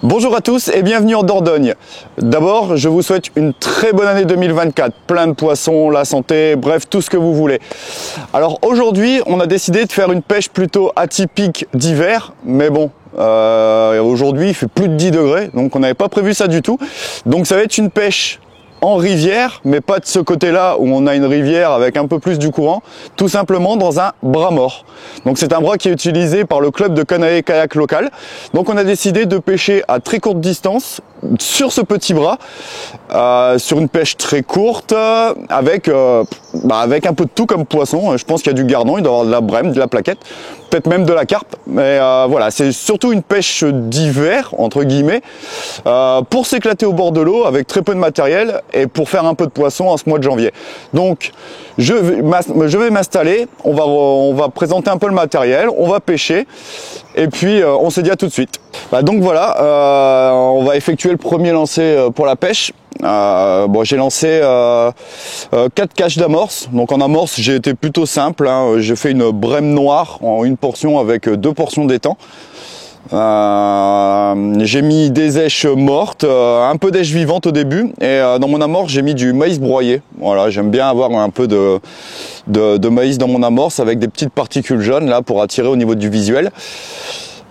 Bonjour à tous et bienvenue en Dordogne. D'abord, je vous souhaite une très bonne année 2024, plein de poissons, la santé, bref, tout ce que vous voulez. Alors aujourd'hui, on a décidé de faire une pêche plutôt atypique d'hiver, mais bon, aujourd'hui il fait plus de 10 degrés, donc on n'avait pas prévu ça du tout. Donc ça va être une pêche en rivière, mais pas de ce côté-là où on a une rivière avec un peu plus du courant, tout simplement dans un bras mort. Donc c'est un bras qui est utilisé par le club de canoë-kayak local. Donc on a décidé de pêcher à très courte distance sur ce petit bras, sur une pêche très courte, avec un peu de tout comme poisson. Je pense qu'il y a du gardon, il doit y avoir de la brème, de la plaquette, peut-être même de la carpe. Mais voilà, c'est surtout une pêche d'hiver, entre guillemets, pour s'éclater au bord de l'eau avec très peu de matériel et pour faire un peu de poisson en ce mois de janvier. Donc je vais m'installer, on va présenter un peu le matériel, on va pêcher et puis on se dit à tout de suite. Donc voilà, on va effectuer le premier lancer pour la pêche. J'ai lancé 4 caches d'amorce. Donc en amorce j'ai été plutôt simple, hein. J'ai fait une brème noire en une portion avec 2 portions d'étang. J'ai mis des èches mortes, un peu d'èches vivantes au début, et dans mon amorce j'ai mis du maïs broyé. Voilà, j'aime bien avoir un peu de maïs dans mon amorce avec des petites particules jaunes là pour attirer au niveau du visuel.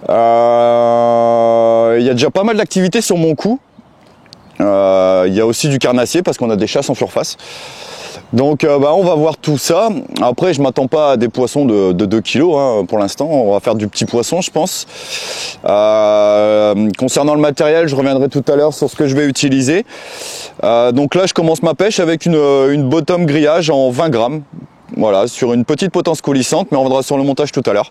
Il y a déjà pas mal d'activités sur mon coup. Il y a aussi du carnassier parce qu'on a des chasses en surface. Donc on va voir tout ça. Après je m'attends pas à des poissons de 2 kilos hein, pour l'instant. On va faire du petit poisson je pense. Concernant le matériel, je reviendrai tout à l'heure sur ce que je vais utiliser. Donc là je commence ma pêche avec une bottom grillage en 20 grammes. Voilà, sur une petite potence coulissante, mais on reviendra sur le montage tout à l'heure.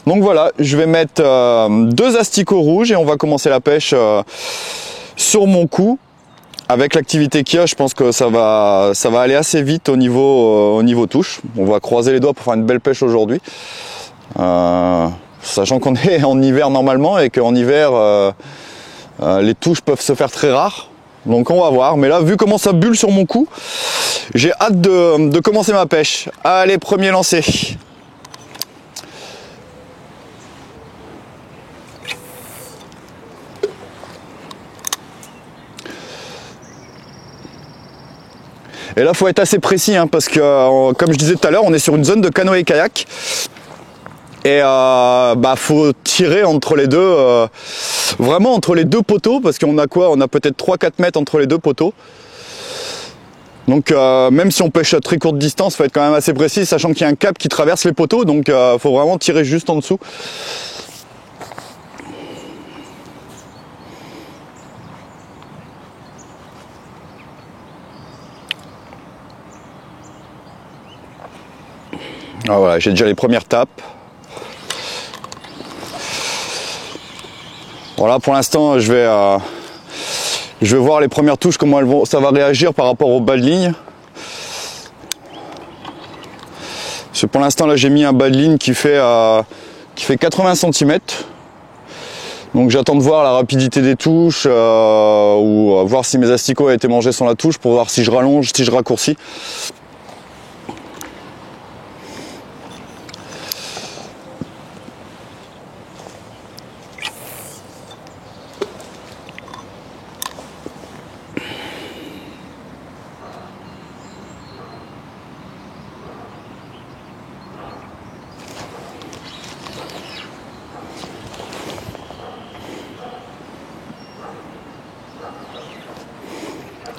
Donc voilà, je vais mettre 2 asticots rouges et on va commencer la pêche sur mon coup. Avec l'activité qu'il y a, je pense que ça va aller assez vite au niveau touche. On va croiser les doigts pour faire une belle pêche aujourd'hui. Sachant qu'on est en hiver normalement et qu'en hiver, les touches peuvent se faire très rares. Donc on va voir. Mais là, vu comment ça bulle sur mon cou, j'ai hâte de commencer ma pêche. Allez, premier lancer. Et là, il faut être assez précis hein, parce que, comme je disais tout à l'heure, on est sur une zone de canoë-kayak. Et faut tirer entre les deux, vraiment entre les 2 poteaux, parce qu'on a quoi? On a peut-être 3-4 mètres entre les 2 poteaux. Donc même si on pêche à très courte distance, il faut être quand même assez précis, sachant qu'il y a un câble qui traverse les poteaux, donc il faut vraiment tirer juste en dessous. Voilà, j'ai déjà les premières tapes. Voilà, pour l'instant, je vais voir les premières touches, comment ça va réagir par rapport au bas de ligne. Parce que pour l'instant, là, j'ai mis un bas de ligne qui fait 80 cm. Donc j'attends de voir la rapidité des touches, ou voir si mes asticots ont été mangés sur la touche pour voir si je rallonge, si je raccourcis.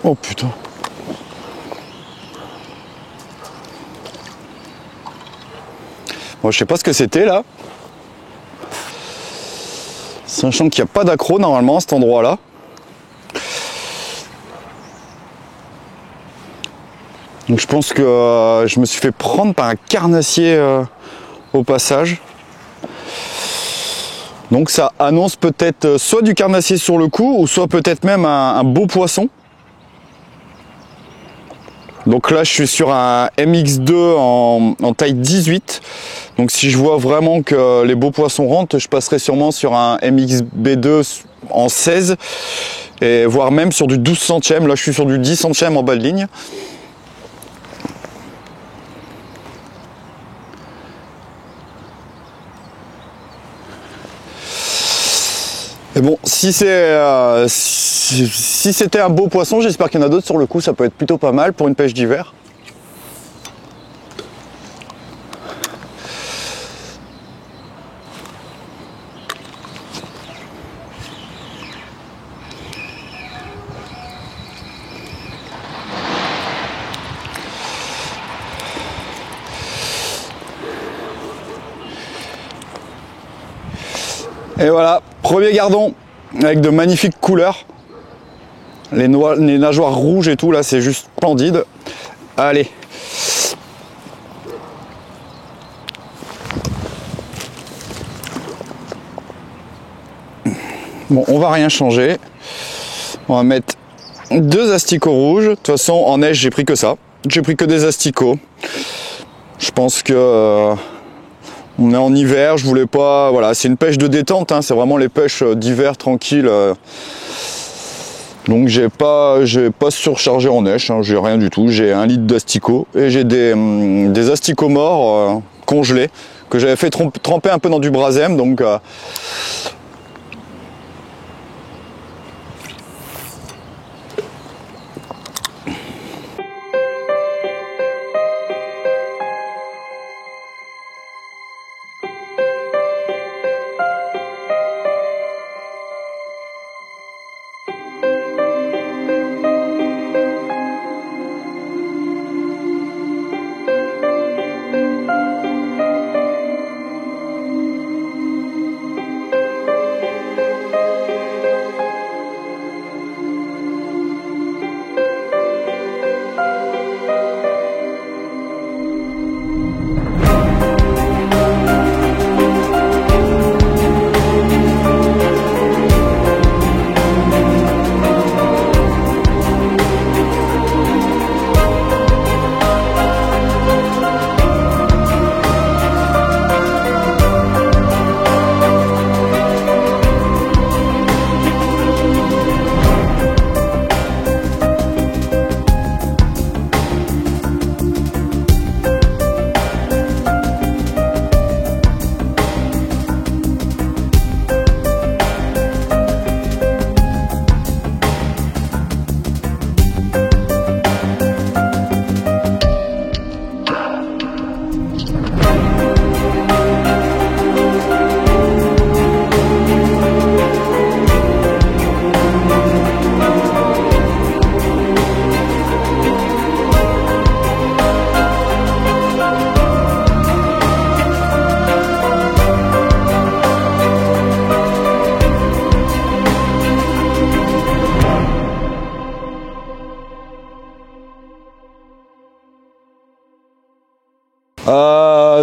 Oh putain. Bon, je sais pas ce que c'était là. Sachant qu'il n'y a pas d'accro normalement à cet endroit là. Donc je pense que je me suis fait prendre par un carnassier au passage. Donc ça annonce peut-être soit du carnassier sur le coup, ou soit peut-être même un beau poisson. Donc là je suis sur un MX2 en taille 18. Donc si je vois vraiment que les beaux poissons rentrent, je passerai sûrement sur un MXB2 en 16. Et voire même sur du 12 centièmes. Là je suis sur du 10 centièmes en bas de ligne. Et bon, si c'était un beau poisson, j'espère qu'il y en a d'autres sur le coup, ça peut être plutôt pas mal pour une pêche d'hiver. Et voilà, premier gardon avec de magnifiques couleurs. Les nageoires rouges et tout, là, c'est juste splendide. Allez. Bon, on va rien changer. On va mettre 2 asticots rouges. De toute façon, en neige, j'ai pris que ça. J'ai pris que des asticots. Je pense que... on est en hiver, je voulais pas, voilà, c'est une pêche de détente, hein, c'est vraiment les pêches d'hiver tranquilles. Donc j'ai pas surchargé en neige, hein, j'ai rien du tout. J'ai 1 litre d'asticots et j'ai des asticots morts congelés que j'avais fait tremper un peu dans du brasem. Donc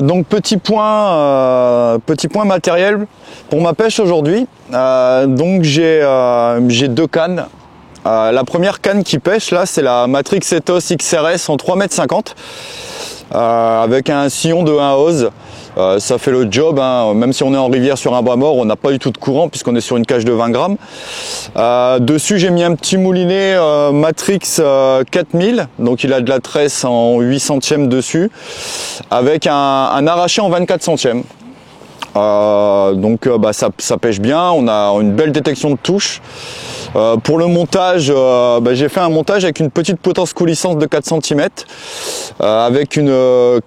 donc petit point matériel pour ma pêche aujourd'hui. Donc j'ai 2 cannes. La première canne qui pêche là, c'est la Matrix Ethos XRS en 3,50 m avec un sillon de 1 ose. Ça fait le job, hein. Même si on est en rivière sur un bras mort, on n'a pas du tout de courant puisqu'on est sur une cage de 20 grammes. Dessus j'ai mis un petit moulinet Matrix 4000, donc il a de la tresse en 8 centièmes dessus, avec un arraché en 24 centièmes. Donc ça pêche bien, on a une belle détection de touche. Pour le montage, j'ai fait un montage avec une petite potence coulissante de 4 cm avec une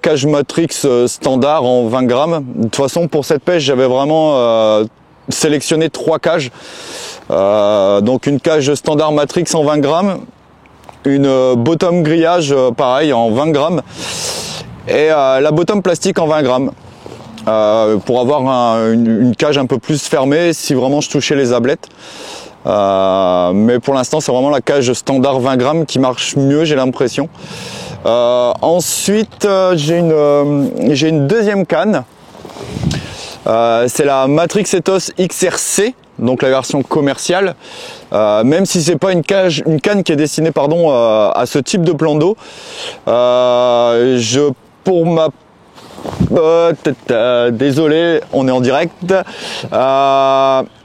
cage Matrix standard en 20 grammes. De toute façon, pour cette pêche, j'avais vraiment sélectionné 3 cages. Donc une cage standard Matrix en 20 grammes, une bottom grillage pareil en 20 grammes et la bottom plastique en 20 grammes. Pour avoir une cage un peu plus fermée si vraiment je touchais les ablettes. Mais pour l'instant c'est vraiment la cage standard 20 grammes qui marche mieux, j'ai l'impression. Ensuite j'ai une deuxième canne. C'est la Matrix Ethos XRC, donc la version commerciale. Même si c'est pas une canne qui est destinée à ce type de plan d'eau. Désolé, on est en direct.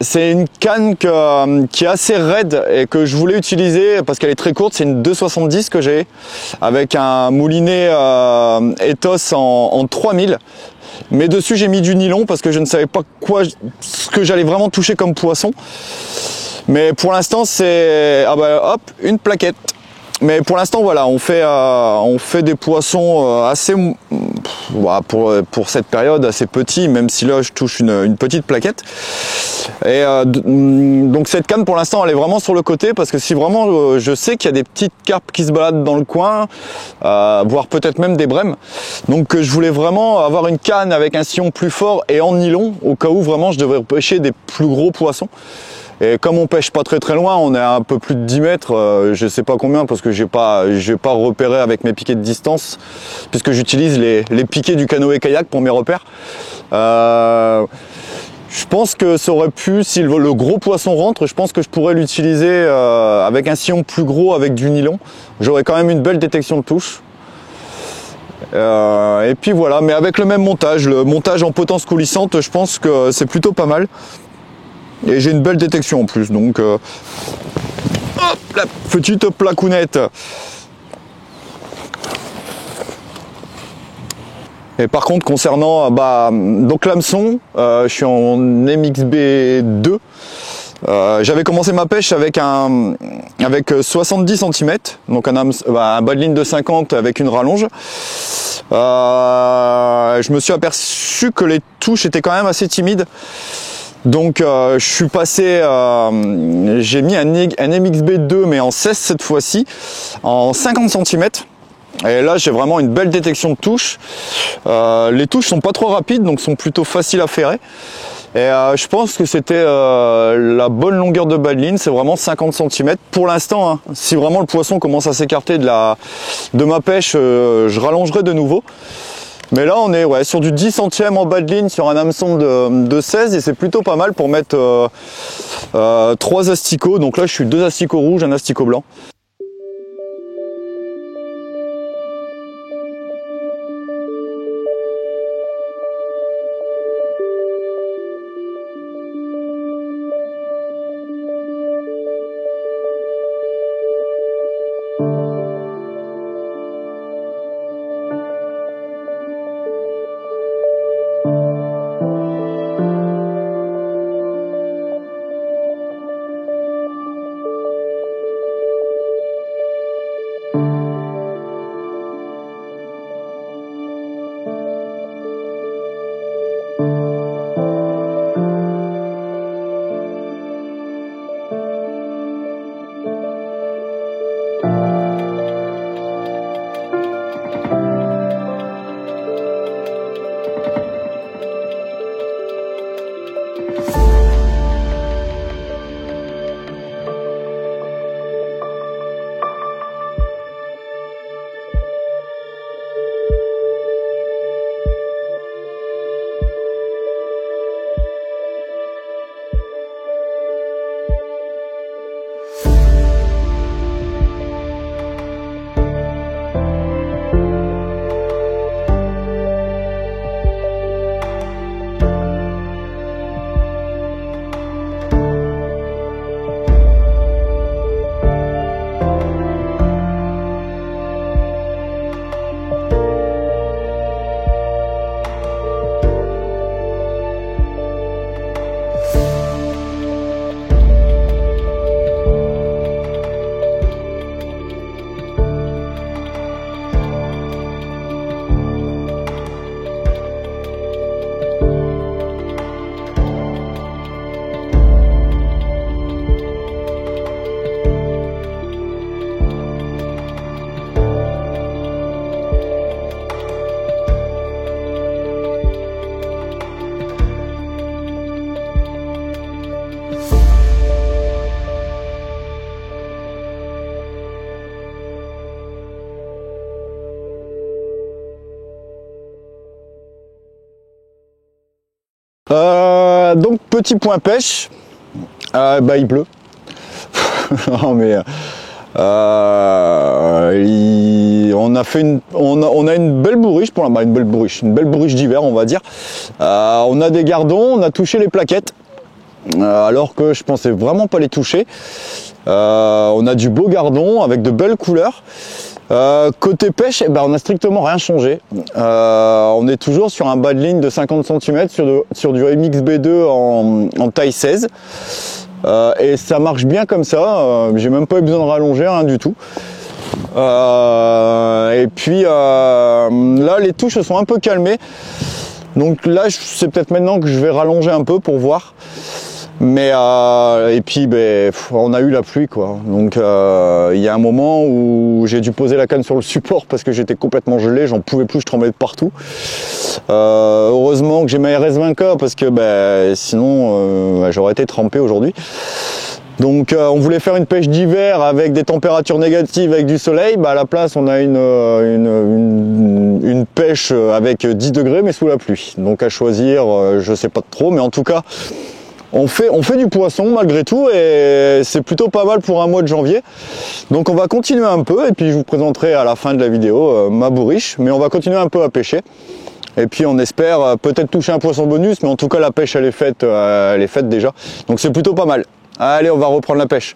C'est une canne qui est assez raide et que je voulais utiliser parce qu'elle est très courte. C'est une 2,70 que j'ai avec un moulinet Ethos en 3000. mais dessus j'ai mis du nylon parce que je ne savais pas ce que j'allais vraiment toucher comme poisson. Mais pour l'instant c'est hop, une plaquette. Mais pour l'instant voilà, on fait des poissons assez pour cette période assez petits, même si là je touche une petite plaquette. Et donc cette canne pour l'instant elle est vraiment sur le côté parce que si vraiment je sais qu'il y a des petites carpes qui se baladent dans le coin, voire peut-être même des brèmes. Donc je voulais vraiment avoir une canne avec un sillon plus fort et en nylon au cas où vraiment je devrais pêcher des plus gros poissons. Et comme on pêche pas très loin, on est à un peu plus de 10 mètres, je sais pas combien parce que j'ai pas repéré avec mes piquets de distance puisque j'utilise les piquets du canoë-kayak pour mes repères. Je pense que ça aurait pu, si le gros poisson rentre, je pense que je pourrais l'utiliser avec un sillon plus gros avec du nylon. J'aurais quand même une belle détection de touche. Et puis voilà, mais avec le même montage, le montage en potence coulissante, je pense que c'est plutôt pas mal. Et j'ai une belle détection en plus, donc hop, la petite placounette. Et par contre concernant donc l'hameçon, je suis en MXB2. J'avais commencé ma pêche avec 70 cm, donc un bas de ligne de 50 avec une rallonge. Je me suis aperçu que les touches étaient quand même assez timides. Donc je suis passé, j'ai mis un MXB2 mais en 16 cette fois-ci, en 50 cm. Et là j'ai vraiment une belle détection de touches. Les touches sont pas trop rapides donc sont plutôt faciles à ferrer. Et je pense que c'était la bonne longueur de bas de ligne, c'est vraiment 50 cm pour l'instant. Hein. Si vraiment le poisson commence à s'écarter de ma pêche, je rallongerai de nouveau. Mais là on est sur du 10 centièmes en bas de ligne sur un hameçon de 16 et c'est plutôt pas mal pour mettre 3 asticots. Donc là je suis 2 asticots rouges, un asticot blanc. Donc petit point pêche, il pleut. Non mais on a une belle bourriche pour une belle bourriche d'hiver on va dire. On a des gardons, on a touché les plaquettes alors que je pensais vraiment pas les toucher. On a du beau gardon avec de belles couleurs. Côté pêche, on n'a strictement rien changé. On est toujours sur un bas de ligne de 50 cm sur du MXB2 en taille 16. Et ça marche bien comme ça. J'ai même pas eu besoin de rallonger, rien du tout. Et puis là, les touches se sont un peu calmées. Donc là, c'est peut-être maintenant que je vais rallonger un peu pour voir. Mais et puis on a eu la pluie quoi. Donc il y a un moment où j'ai dû poser la canne sur le support parce que j'étais complètement gelé, j'en pouvais plus, je tremblais de partout. Heureusement que j'ai ma RS20K parce que sinon j'aurais été trempé aujourd'hui. Donc on voulait faire une pêche d'hiver avec des températures négatives, avec du soleil. À la place on a une pêche avec 10 degrés mais sous la pluie. Donc à choisir, je sais pas trop, mais en tout cas on fait du poisson malgré tout et c'est plutôt pas mal pour un mois de janvier. Donc on va continuer un peu et puis je vous présenterai à la fin de la vidéo ma bourriche. Mais on va continuer un peu à pêcher. Et puis on espère peut-être toucher un poisson bonus, mais en tout cas la pêche elle est faite déjà. Donc c'est plutôt pas mal. Allez, on va reprendre la pêche.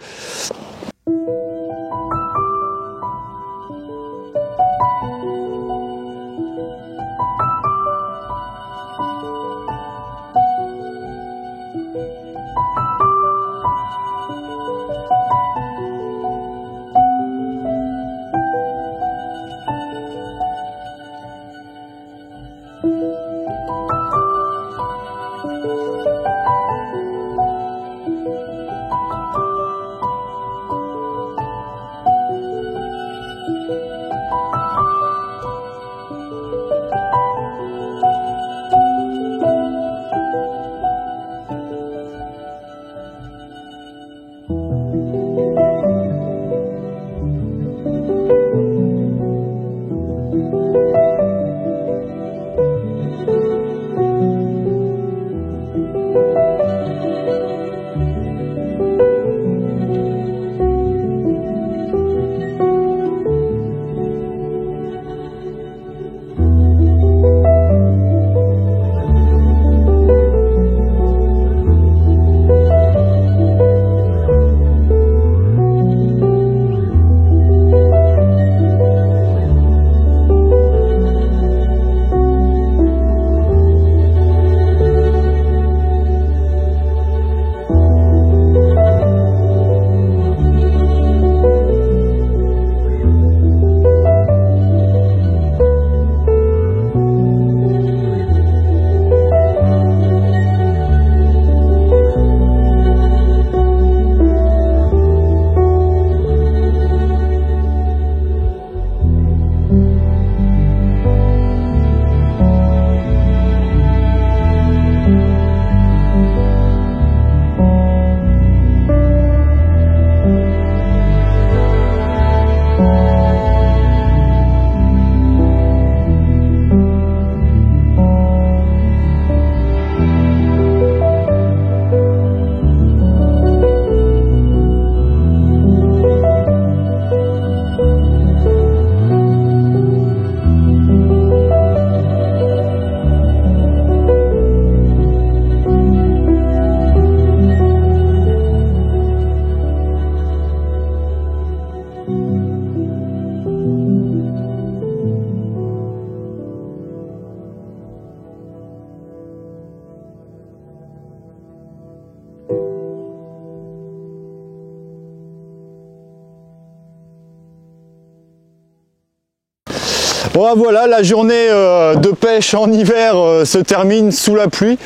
Bon, voilà, la journée de pêche en hiver se termine sous la pluie.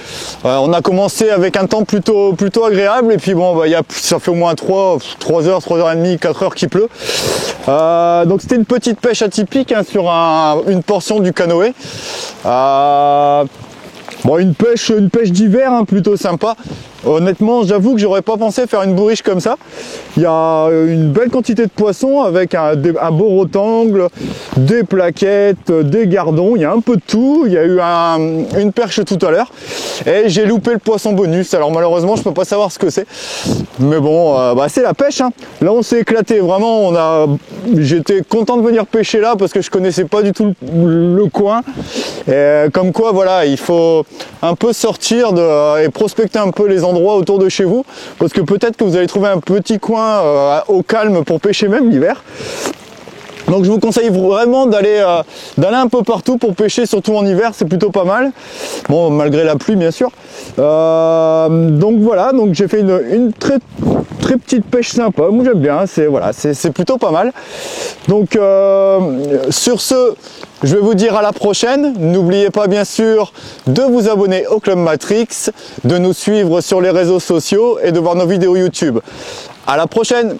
On a commencé avec un temps plutôt agréable et puis bon, ça fait au moins 3 heures, 3h30, 4 heures qu'il pleut. Donc c'était une petite pêche atypique hein, sur une portion du canoë. Bon, une pêche d'hiver hein, plutôt sympa. Honnêtement, j'avoue que j'aurais pas pensé faire une bourriche comme ça. Il y a une belle quantité de poissons avec un beau rotangle, des plaquettes, des gardons. Il y a un peu de tout. Il y a eu une perche tout à l'heure. Et j'ai loupé le poisson bonus. Alors malheureusement, je peux pas savoir ce que c'est. Mais bon, c'est la pêche. Hein. Là, on s'est éclaté. Vraiment, j'étais content de venir pêcher là parce que je connaissais pas du tout le coin. Et comme quoi, voilà, il faut un peu sortir et prospecter un peu les endroits autour de chez vous parce que peut-être que vous allez trouver un petit coin au calme pour pêcher même l'hiver. Donc je vous conseille vraiment d'aller un peu partout pour pêcher, surtout en hiver, c'est plutôt pas mal. Bon, malgré la pluie bien sûr. Donc voilà, donc j'ai fait une très petite pêche sympa. Moi j'aime bien, c'est plutôt pas mal. Donc sur ce, je vais vous dire à la prochaine. N'oubliez pas bien sûr de vous abonner au Club Matrix, de nous suivre sur les réseaux sociaux et de voir nos vidéos YouTube. À la prochaine!